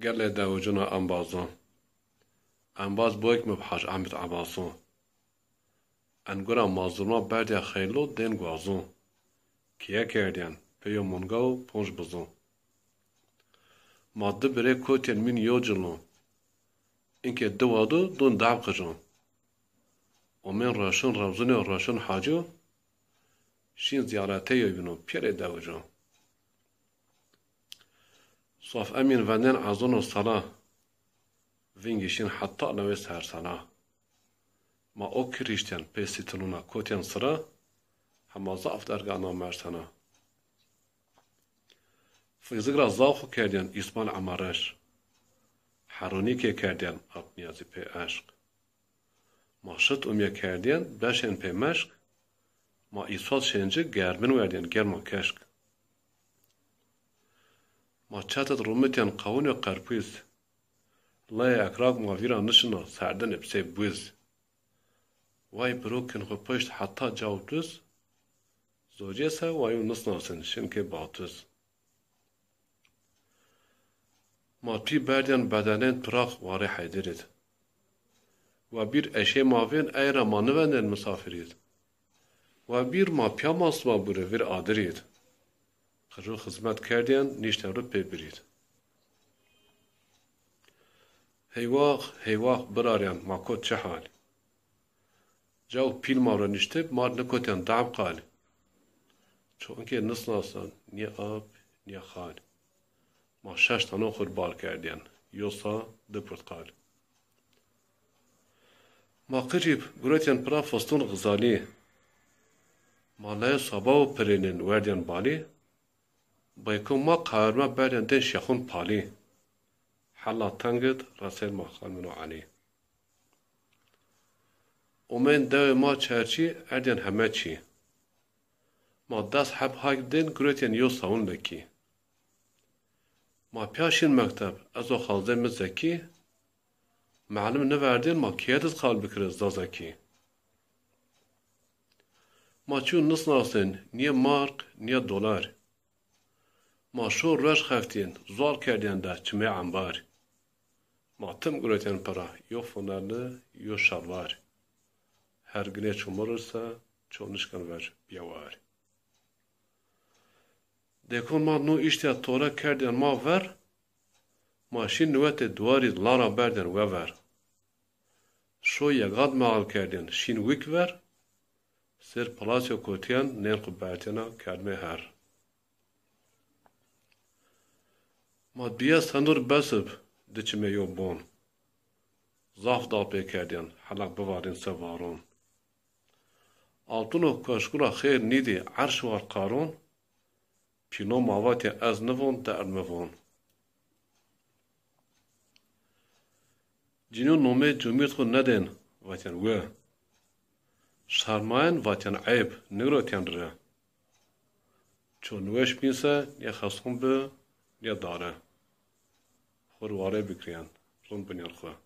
قال داوجنا أنبازون أنباز بوك مبحاج عمد عباسون أنقرا مازلما برديا خيلو دين غوازون كيا كرديان بيو منغاو بونج بزون مادة بري كوتين من يوجلون إنك دوادو دون دعب قجون ومن راشن رمزوني وراشن حاجو شين زياراتي يبنو بيري داوجون صاف أمين فانين عزون الصلاة فينجيشين حتى نويس هر سنة ما او كريشتين بيستلونا كوتين صرا هما ضعف درقانا مرسنا في ذكرى ضاوخو كردين إسمان عمارش حروني كي كردين أبنيازي بي عشق ما شت أمي كردين باشين بي مشق ما إسوال شنجي گرمن وردين گرما كشق ما چاتت رومتين قاون و قرپوز لا اكراق ما فيرا نشنا سردن بسي بوز واي بروكن خو پشت حتى جاوتوز زوجي سا وايو نسناسن شنكي باتوز ما بي بردين بدنين پراخ واري حيدرد و بير اشي ماوين ايرا ما نوندن مسافريد و بير ما پياماس ما بوره وير آدريد خجو خدمت کردین نیشتن رو پی برید. هیواق براریان ما کد چه حال؟ جاو پیل ما رو نیشته مار نکوتین دعم قال. چون که نسناسن نی آب نی خال. ما شش تانو خود بال کردین. یوسا دپرتقال. ما قریب گروتین پرا فستون غزالی. ما لای صبا و پرینن وردین بالی. بايكون ما قارما بعدين دين شيخون بالي حلا تنقد راسل ما خال منو علي ومن داوي ما تشارشي اردين هماتشي ما داس حب هاك دين قريتين يوصاون لكي ما بياشين مكتب ازو خالزين مزكي معلم نوردين ما كيادت خال بكرز دازكي ما چون نسناسين نيه مارك نيه دولار ما شو روش خفتين زوال کردین ده چمه عنبار ما تم گروتین پرا یو فنرنه یو شلوار هر گنه چومرسا چونشکن ور بیوار دکون ما نو اشتیا تورا کردین ما ور ماشین نوت دواری لارا بردن و ور شو یگاد مال کردین شین ویک ور سر پلاسیو کوتین نرخ برتنا کلمه هر ما بیا سندور بسب دچمه یو بون زاف دا پی کردین حلق بوارین سوارون آلتونو کاشکولا خیر نیدی عرش وار قارون پینو ماواتی از نوون در موون جنو نومه جمعیت خود ندین واتین و شرماین واتین عیب نگرو تین ره چون نوش بینسه یا خسخون به یا داره خورواره بکرین رون بنیار خواه